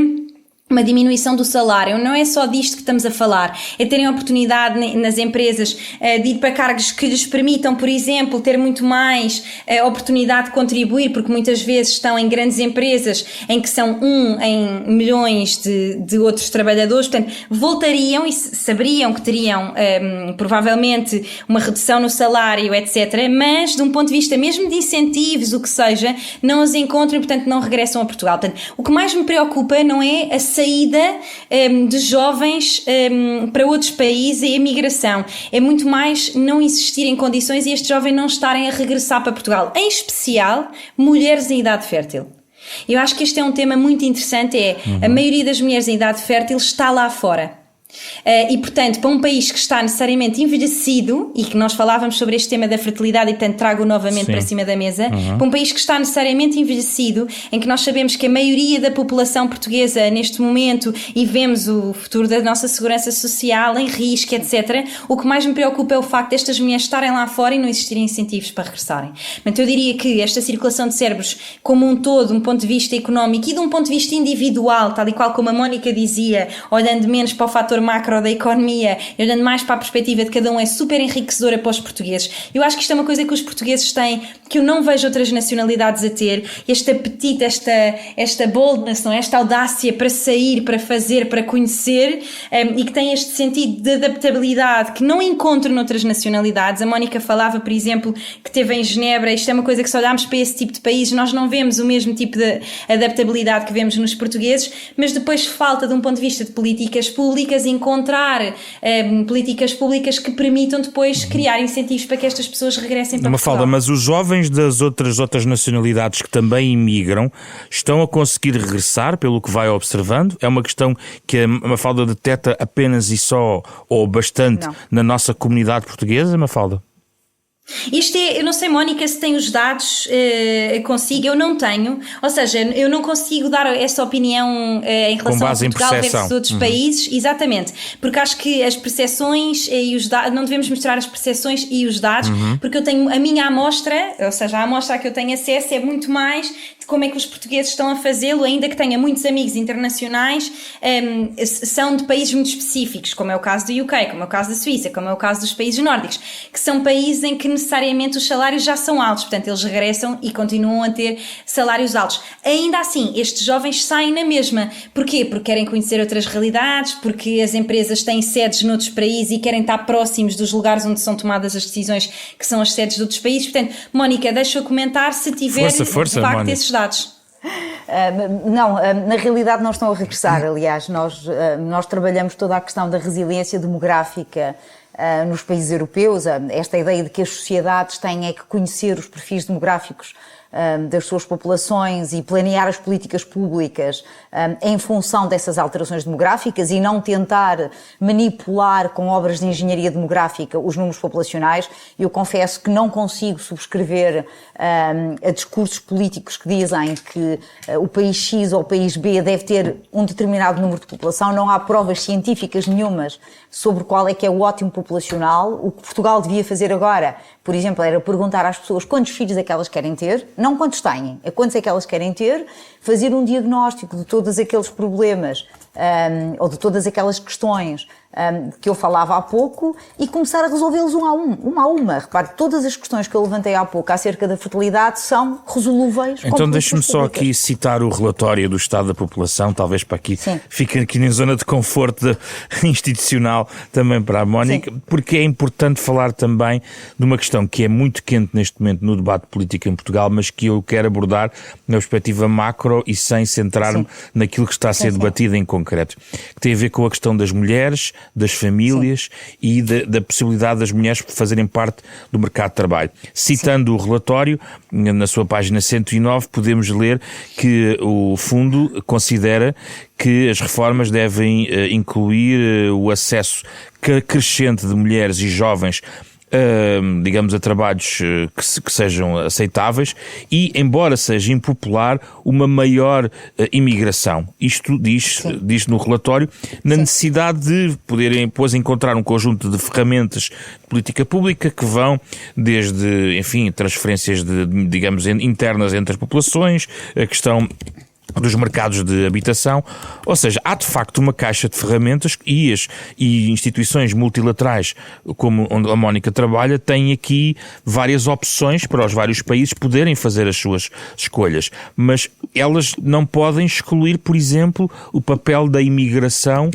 [SPEAKER 3] uma diminuição do salário. Não é só disto que estamos a falar, é terem a oportunidade nas empresas de ir para cargos que lhes permitam, por exemplo, ter muito mais oportunidade de contribuir, porque muitas vezes estão em grandes empresas em que são em milhões de outros trabalhadores, portanto, voltariam e saberiam que teriam provavelmente uma redução no salário, etc., mas de um ponto de vista mesmo de incentivos, o que seja, não os encontram e, portanto, não regressam a Portugal. Portanto, o que mais me preocupa não é a saída de jovens para outros países e a migração. É muito mais não existirem condições e estes jovens não estarem a regressar para Portugal. Em especial, mulheres em idade fértil. Eu acho que este é um tema muito interessante, a maioria das mulheres em idade fértil está lá fora. E portanto, para um país que está necessariamente envelhecido, e que nós falávamos sobre este tema da fertilidade e portanto trago novamente para cima da mesa, para um país que está necessariamente envelhecido, em que nós sabemos que a maioria da população portuguesa neste momento, e vemos o futuro da nossa segurança social em risco, etc., o que mais me preocupa é o facto destas mulheres estarem lá fora e não existirem incentivos para regressarem. Portanto, eu diria que esta circulação de cérebros como um todo, de um ponto de vista económico e de um ponto de vista individual, tal e qual como a Mónica dizia, olhando menos para o fator macro da economia e olhando mais para a perspectiva de cada um, é super enriquecedora para os portugueses. Eu acho que isto é uma coisa que os portugueses têm, que eu não vejo outras nacionalidades a ter, este apetite, esta boldness, não é? Esta audácia para sair, para fazer, para conhecer, e que tem este sentido de adaptabilidade que não encontro noutras nacionalidades. A Mónica falava, por exemplo, que teve em Genebra. Isto é uma coisa que, se olharmos para esse tipo de países, nós não vemos o mesmo tipo de adaptabilidade que vemos nos portugueses, mas depois falta, de um ponto de vista de políticas públicas, encontrar políticas públicas que permitam depois criar incentivos para que estas pessoas regressem para Portugal.
[SPEAKER 1] Mafalda, mas os jovens das outras nacionalidades que também imigram estão a conseguir regressar, pelo que vai observando? É uma questão que a Mafalda detecta apenas e só, ou bastante, na nossa comunidade portuguesa, Mafalda?
[SPEAKER 3] Eu não sei, Mónica, se tem os dados consigo, eu não tenho, ou seja, eu não consigo dar essa opinião em relação a Portugal versus outros países, exatamente, porque acho que as percepções e os dados, não devemos misturar as percepções e os dados, porque eu tenho a minha amostra, ou seja, a amostra a que eu tenho acesso é muito mais de como é que os portugueses estão a fazê-lo, ainda que tenha muitos amigos internacionais, são de países muito específicos, como é o caso do UK, como é o caso da Suíça, como é o caso dos países nórdicos, que são países em que necessariamente os salários já são altos, portanto eles regressam e continuam a ter salários altos. Ainda assim, estes jovens saem na mesma. Porquê? Porque querem conhecer outras realidades, porque as empresas têm sedes noutros países e querem estar próximos dos lugares onde são tomadas as decisões, que são as sedes de outros países. Portanto, Mónica, deixa eu comentar se tiver de facto Mónica, esses dados.
[SPEAKER 2] Não, na realidade não estão a regressar. Aliás, nós trabalhamos toda a questão da resiliência demográfica nos países europeus, esta ideia de que as sociedades têm é que conhecer os perfis demográficos das suas populações e planear as políticas públicas em função dessas alterações demográficas e não tentar manipular com obras de engenharia demográfica os números populacionais. Eu confesso que não consigo subscrever a discursos políticos que dizem que o país X ou o país B deve ter um determinado número de população. Não há provas científicas nenhumas sobre qual é que é o ótimo populacional. O que Portugal devia fazer agora, por exemplo, era perguntar às pessoas quantos filhos é que elas querem ter, não quantos têm, é quantos é que elas querem ter, fazer um diagnóstico de todos aqueles problemas ou de todas aquelas questões que eu falava há pouco e começar a resolvê-los uma a uma. Repare, todas as questões que eu levantei há pouco acerca da fertilidade são resolúveis.
[SPEAKER 1] Então deixe-me só aqui citar o relatório do Estado da População, talvez para aqui, fique aqui na zona de conforto institucional também para a Mónica, porque é importante falar também de uma questão que é muito quente neste momento no debate político em Portugal, mas que eu quero abordar na perspectiva macro e sem centrar-me naquilo que está a ser debatido em concreto, que tem a ver com a questão das mulheres, das famílias e da possibilidade das mulheres fazerem parte do mercado de trabalho. Citando o relatório, na sua página 109, podemos ler que o Fundo considera que as reformas devem incluir o acesso crescente de mulheres e jovens digamos, a trabalhos que sejam aceitáveis e, embora seja impopular, uma maior imigração. Isto diz no relatório, na necessidade de poderem depois encontrar um conjunto de ferramentas de política pública que vão desde, enfim, transferências digamos, internas entre as populações, a questão dos mercados de habitação, ou seja, há de facto uma caixa de ferramentas e instituições multilaterais, como onde a Mónica trabalha, têm aqui várias opções para os vários países poderem fazer as suas escolhas, mas elas não podem excluir, por exemplo, o papel da imigração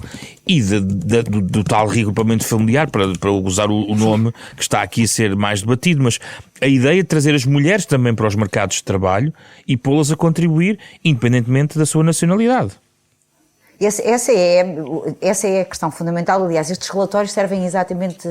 [SPEAKER 1] e do tal reagrupamento familiar, para usar o nome que está aqui a ser mais debatido, mas a ideia de trazer as mulheres também para os mercados de trabalho e pô-las a contribuir, independentemente da sua nacionalidade.
[SPEAKER 2] Essa é a questão fundamental. Aliás, estes relatórios servem exatamente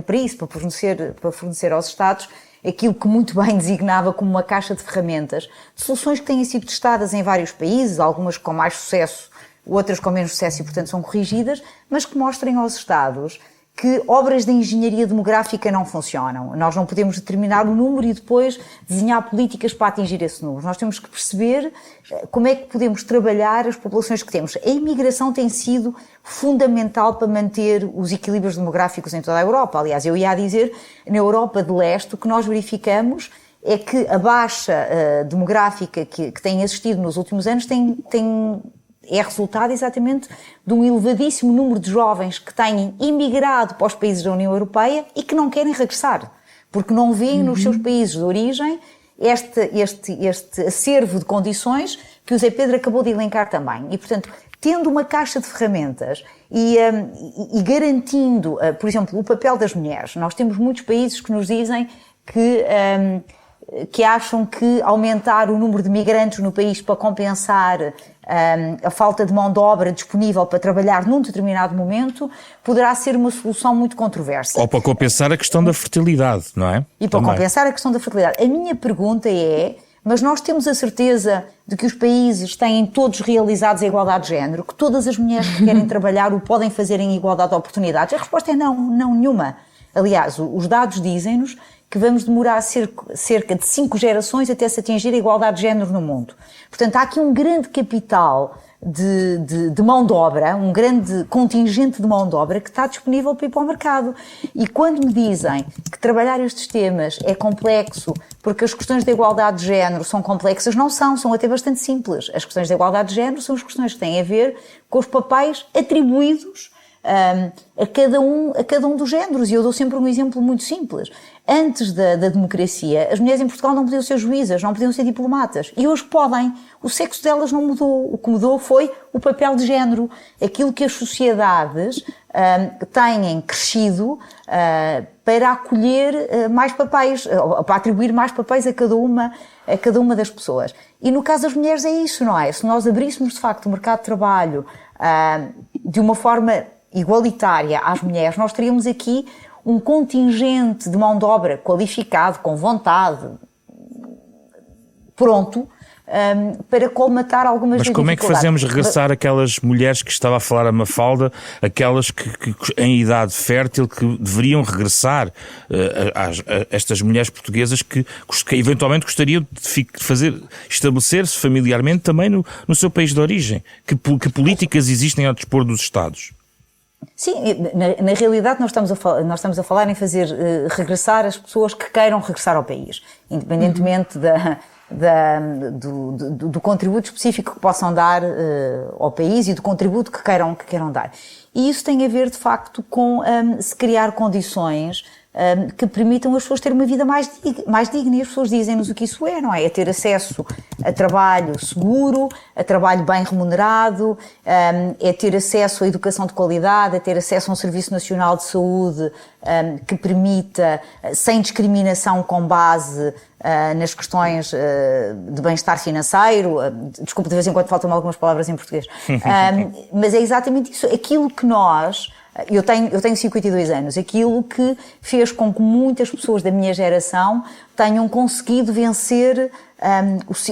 [SPEAKER 2] para isso, para fornecer aos Estados aquilo que muito bem designava como uma caixa de ferramentas, de soluções que têm sido testadas em vários países, algumas com mais sucesso, outras com menos sucesso e, portanto, são corrigidas, mas que mostrem aos Estados que obras de engenharia demográfica não funcionam. Nós não podemos determinar o número e depois desenhar políticas para atingir esse número. Nós temos que perceber como é que podemos trabalhar as populações que temos. A imigração tem sido fundamental para manter os equilíbrios demográficos em toda a Europa. Aliás, eu ia dizer, na Europa de Leste, o que nós verificamos é que a baixa demográfica que tem existido nos últimos anos é resultado exatamente de um elevadíssimo número de jovens que têm imigrado para os países da União Europeia e que não querem regressar, porque não veem nos seus países de origem este acervo de condições que o Zé Pedro acabou de elencar também. E, portanto, tendo uma caixa de ferramentas e garantindo, por exemplo, o papel das mulheres, nós temos muitos países que nos dizem que acham que aumentar o número de migrantes no país para compensar a falta de mão de obra disponível para trabalhar num determinado momento poderá ser uma solução muito controversa.
[SPEAKER 1] Ou para compensar a questão da fertilidade, não é?
[SPEAKER 2] E para compensar a questão da fertilidade. A minha pergunta é, mas nós temos a certeza de que os países têm todos realizados a igualdade de género, que todas as mulheres que querem trabalhar o podem fazer em igualdade de oportunidades? A resposta é não nenhuma. Aliás, os dados dizem-nos que vamos demorar cerca de 5 gerações até se atingir a igualdade de género no mundo. Portanto, há aqui um grande capital de mão de obra, um grande contingente de mão de obra que está disponível para ir para o mercado. E quando me dizem que trabalhar estes temas é complexo porque as questões da igualdade de género são complexas, não são até bastante simples. As questões da igualdade de género são as questões que têm a ver com os papéis atribuídos a cada um dos géneros. E eu dou sempre um exemplo muito simples. Antes da democracia, as mulheres em Portugal não podiam ser juízas, não podiam ser diplomatas. E hoje podem. O sexo delas não mudou. O que mudou foi o papel de género. Aquilo que as sociedades têm crescido para acolher mais papéis, para atribuir mais papéis a cada uma das pessoas. E no caso das mulheres é isso, não é? Se nós abríssemos de facto o mercado de trabalho de uma forma igualitária às mulheres, nós teríamos aqui um contingente de mão de obra qualificado, com vontade, pronto, para colmatar algumas
[SPEAKER 1] dificuldades. Mas como é que fazemos regressar aquelas mulheres que estava a falar a Mafalda, aquelas que em idade fértil, que deveriam regressar, estas mulheres portuguesas que eventualmente gostariam de estabelecer-se familiarmente também no seu país de origem? Que políticas existem ao dispor dos Estados?
[SPEAKER 2] Sim, na realidade nós estamos a falar em fazer regressar as pessoas que queiram regressar ao país, independentemente do contributo específico que possam dar ao país e do contributo que queiram dar. E isso tem a ver, de facto, com se criar condições que permitam as pessoas terem uma vida mais digna. E as pessoas dizem-nos o que isso é, não é? É ter acesso a trabalho seguro, a trabalho bem remunerado, é ter acesso à educação de qualidade, é ter acesso a um Serviço Nacional de Saúde que permita, sem discriminação com base nas questões de bem-estar financeiro. Desculpa, de vez em quando faltam algumas palavras em português. Mas é exatamente isso. Aquilo que nós... Eu tenho 52 anos. Aquilo que fez com que muitas pessoas da minha geração tenham conseguido vencer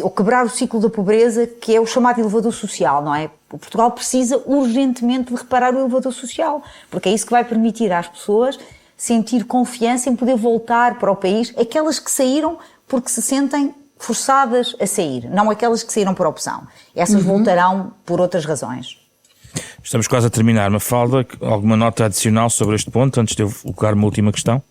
[SPEAKER 2] ou quebrar o ciclo da pobreza, que é o chamado elevador social, não é? O Portugal precisa urgentemente de reparar o elevador social, porque é isso que vai permitir às pessoas sentir confiança em poder voltar para o país, aquelas que saíram porque se sentem forçadas a sair, não aquelas que saíram por opção. Essas voltarão por outras razões.
[SPEAKER 1] Estamos quase a terminar. Mafalda, alguma nota adicional sobre este ponto, antes de eu colocar uma última questão?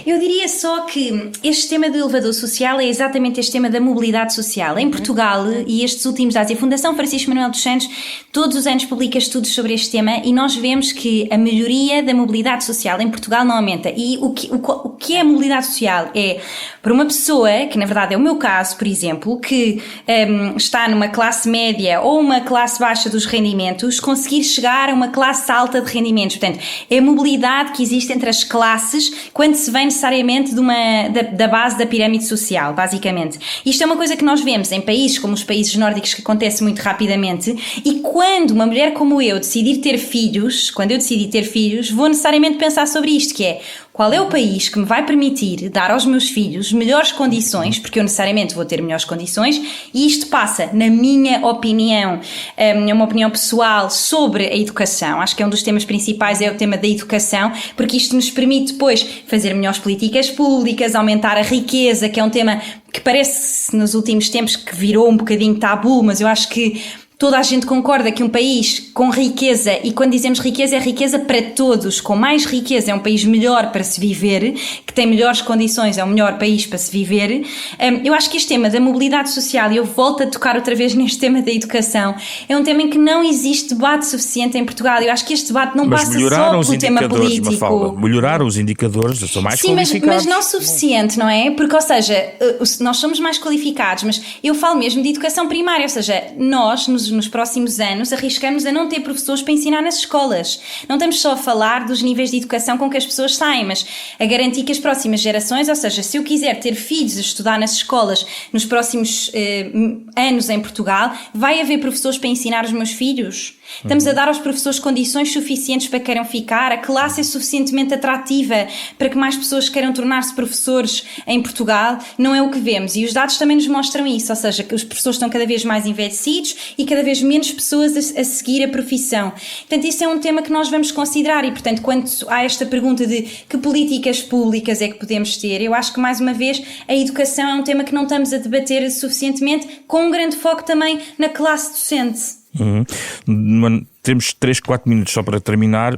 [SPEAKER 3] Eu diria só que este tema do elevador social é exatamente este tema da mobilidade social. Em Portugal, e estes últimos dados, a Fundação Francisco Manuel dos Santos todos os anos publica estudos sobre este tema e nós vemos que a melhoria da mobilidade social em Portugal não aumenta. E o que é a mobilidade social? É para uma pessoa, que na verdade é o meu caso, por exemplo, que está numa classe média ou uma classe baixa dos rendimentos, conseguir chegar a uma classe alta de rendimentos. Portanto, é a mobilidade que existe entre as classes quando se vem necessariamente da base da pirâmide social, basicamente. Isto é uma coisa que nós vemos em países como os países nórdicos, que acontece muito rapidamente, e quando uma mulher como eu decidir ter filhos, vou necessariamente pensar sobre isto, que é: qual é o país que me vai permitir dar aos meus filhos melhores condições, porque eu necessariamente vou ter melhores condições, e isto passa, na minha opinião, é uma opinião pessoal sobre a educação. Acho que é um dos temas principais, é o tema da educação, porque isto nos permite depois fazer melhores políticas públicas, aumentar a riqueza, que é um tema que parece nos últimos tempos que virou um bocadinho tabu, mas eu acho que toda a gente concorda que um país com riqueza, e quando dizemos riqueza, é riqueza para todos, com mais riqueza é um país melhor para se viver, que tem melhores condições, é o melhor país para se viver. Eu acho que este tema da mobilidade social, e eu volto a tocar outra vez neste tema da educação, é um tema em que não existe debate suficiente em Portugal. Eu acho que este debate não passa só pelo tema político.
[SPEAKER 1] Mafalda, melhoraram os indicadores, são mais qualificados.
[SPEAKER 3] Mas não suficiente, não é? Porque, ou seja, nós somos mais qualificados, mas eu falo mesmo de educação primária, ou seja, nós, nos próximos anos, arriscamos a não ter professores para ensinar nas escolas. Não estamos só a falar dos níveis de educação com que as pessoas saem, mas a garantir que as próximas gerações, ou seja, se eu quiser ter filhos a estudar nas escolas nos próximos anos em Portugal, vai haver professores para ensinar os meus filhos? Estamos a dar aos professores condições suficientes para que queiram ficar? A classe é suficientemente atrativa para que mais pessoas queiram tornar-se professores em Portugal? Não é o que vemos. E os dados também nos mostram isso, ou seja, que os professores estão cada vez mais envelhecidos e cada vez menos pessoas a seguir a profissão. Portanto, isso é um tema que nós vamos considerar e, portanto, quando há esta pergunta de que políticas públicas é que podemos ter, eu acho que, mais uma vez, a educação é um tema que não estamos a debater suficientemente, com um grande foco também na classe docente.
[SPEAKER 1] Temos 3-4 minutos só para terminar.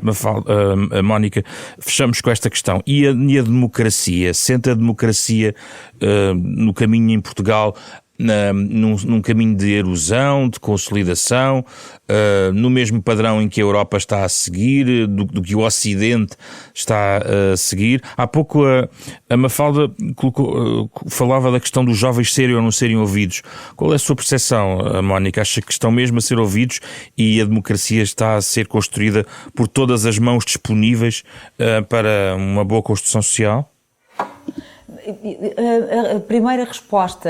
[SPEAKER 1] A Mónica, fechamos com esta questão. E a democracia? Sente a democracia no caminho em Portugal num caminho de erosão, de consolidação, no mesmo padrão em que a Europa está a seguir, do que o Ocidente está a seguir? Há pouco a Mafalda falava da questão dos jovens serem ou não serem ouvidos. Qual é a sua percepção, Mónica? Acha que estão mesmo a ser ouvidos e a democracia está a ser construída por todas as mãos disponíveis para uma boa construção social?
[SPEAKER 2] A primeira resposta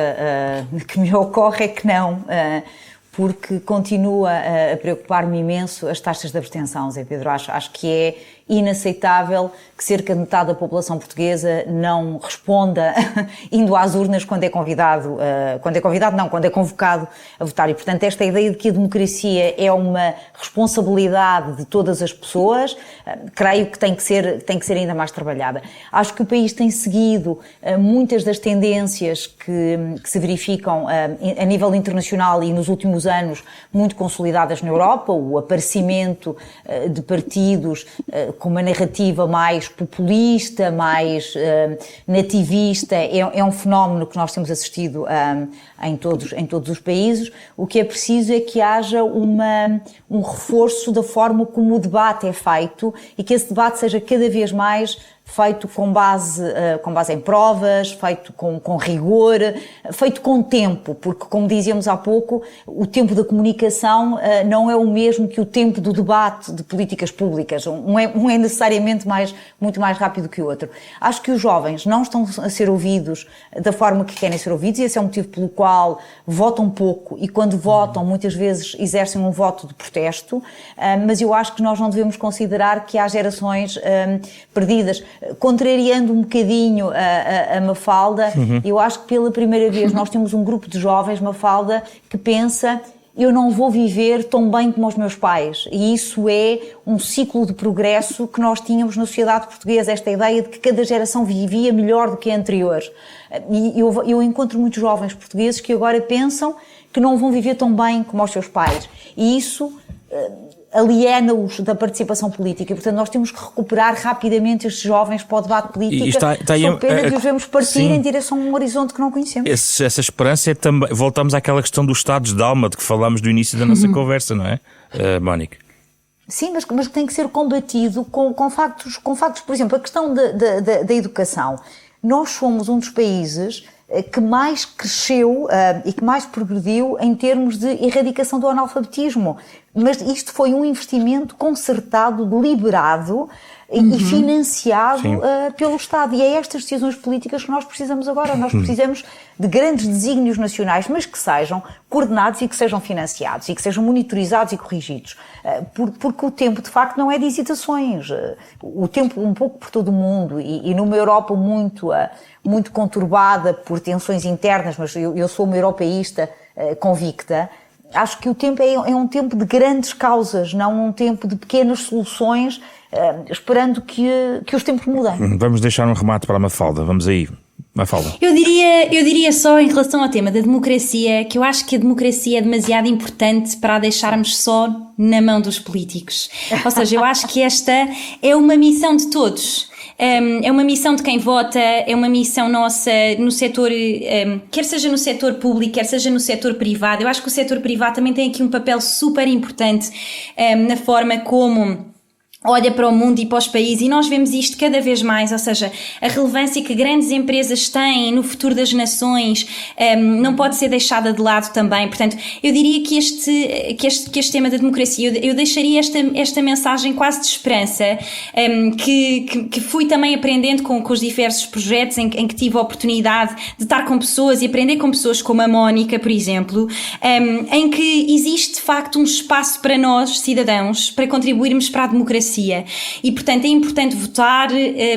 [SPEAKER 2] que me ocorre é que não, porque continua a preocupar-me imenso as taxas de abstenção, Zé Pedro. Acho que é inaceitável que cerca de metade da população portuguesa não responda indo às urnas quando é convidado, quando é convocado a votar. E, portanto, esta ideia de que a democracia é uma responsabilidade de todas as pessoas, creio que tem que ser ainda mais trabalhada. Acho que o país tem seguido muitas das tendências que se verificam a nível internacional e nos últimos anos muito consolidadas na Europa, o aparecimento de partidos com uma narrativa mais populista, mais nativista, é um fenómeno que nós temos assistido em todos os países. O que é preciso é que haja um reforço da forma como o debate é feito e que esse debate seja cada vez mais feito com base em provas, feito com rigor, feito com tempo, porque, como dizíamos há pouco, o tempo da comunicação não é o mesmo que o tempo do debate de políticas públicas. Um é necessariamente muito mais rápido que o outro. Acho que os jovens não estão a ser ouvidos da forma que querem ser ouvidos e esse é o motivo pelo qual votam pouco e, quando votam, muitas vezes exercem um voto de protesto, mas eu acho que nós não devemos considerar que há gerações perdidas. Contrariando um bocadinho a Mafalda, eu acho que pela primeira vez nós temos um grupo de jovens, Mafalda, que pensa: eu não vou viver tão bem como os meus pais. E isso é um ciclo de progresso que nós tínhamos na sociedade portuguesa, esta ideia de que cada geração vivia melhor do que a anterior. E eu encontro muitos jovens portugueses que agora pensam que não vão viver tão bem como os seus pais. E isso aliena-os da participação política. E, portanto, nós temos que recuperar rapidamente estes jovens para o debate político. Está sob pena de os vemos partir em direção a um horizonte que não conhecemos.
[SPEAKER 1] Essa esperança é também... Voltamos àquela questão dos estados de alma de que falámos do início da nossa conversa, não é, Mónica?
[SPEAKER 2] Sim, mas tem que ser combatido com factos. Por exemplo, a questão da educação. Nós somos um dos países que mais cresceu e que mais progrediu em termos de erradicação do analfabetismo. Mas isto foi um investimento concertado, deliberado e financiado pelo Estado. E é estas decisões políticas que nós precisamos agora. Nós precisamos de grandes desígnios nacionais, mas que sejam coordenados e que sejam financiados e que sejam monitorizados e corrigidos. Porque o tempo, de facto, não é de hesitações. O tempo um pouco por todo o mundo e numa Europa muito conturbada por tensões internas, mas eu sou uma europeísta convicta. Acho que o tempo é um tempo de grandes causas, não um tempo de pequenas soluções, esperando que os tempos mudem.
[SPEAKER 1] Vamos deixar um remate para a Mafalda. Vamos aí, Mafalda.
[SPEAKER 3] Eu diria só em relação ao tema da democracia, que eu acho que a democracia é demasiado importante para a deixarmos só na mão dos políticos. Ou seja, eu acho que esta é uma missão de todos. É uma missão de quem vota, é uma missão nossa no setor, quer seja no setor público, quer seja no setor privado. Eu acho que o setor privado também tem aqui um papel super importante na forma como olha para o mundo e para os países, e nós vemos isto cada vez mais, ou seja, a relevância que grandes empresas têm no futuro das nações não pode ser deixada de lado também. Portanto, eu diria que este tema da democracia, eu deixaria esta mensagem quase de esperança, que fui também aprendendo com os diversos projetos em que tive a oportunidade de estar com pessoas e aprender com pessoas como a Mónica, por exemplo, em que existe de facto um espaço para nós, cidadãos, para contribuirmos para a democracia. E, portanto, é importante votar,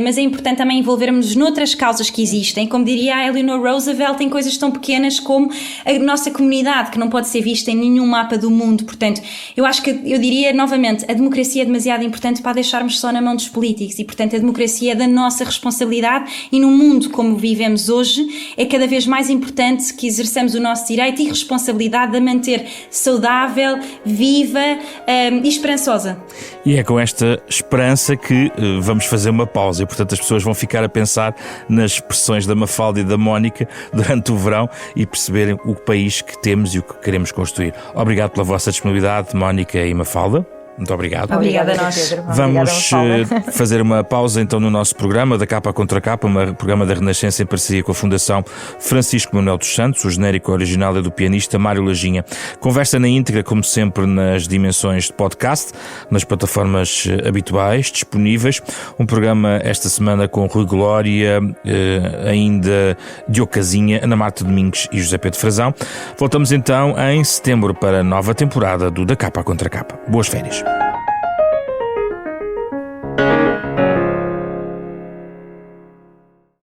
[SPEAKER 3] mas é importante também envolvermos noutras causas que existem. Como diria a Eleanor Roosevelt, em coisas tão pequenas como a nossa comunidade, que não pode ser vista em nenhum mapa do mundo. Portanto, eu diria novamente, a democracia é demasiado importante para a deixarmos só na mão dos políticos. E, portanto, a democracia é da nossa responsabilidade, e num mundo como vivemos hoje, é cada vez mais importante que exerçamos o nosso direito e responsabilidade de a manter saudável, viva e esperançosa.
[SPEAKER 1] E é com esta esperança que vamos fazer uma pausa, e portanto as pessoas vão ficar a pensar nas expressões da Mafalda e da Mónica durante o verão e perceberem o país que temos e o que queremos construir. Obrigado pela vossa disponibilidade, Mónica e Mafalda. Muito obrigado.
[SPEAKER 3] Obrigada a nós.
[SPEAKER 1] Vamos fazer uma pausa então no nosso programa da Capa Contra Capa, um programa da Renascença em parceria com a Fundação Francisco Manuel dos Santos. O genérico original é do pianista Mário Lajinha. Conversa na íntegra, como sempre, nas dimensões de podcast, nas plataformas habituais, disponíveis. Um programa esta semana com Rui Glória, ainda Diogo Casinha, Ana Marta Domingos e José Pedro Frazão. Voltamos então em setembro para a nova temporada do Da Capa Contra Capa. Boas férias.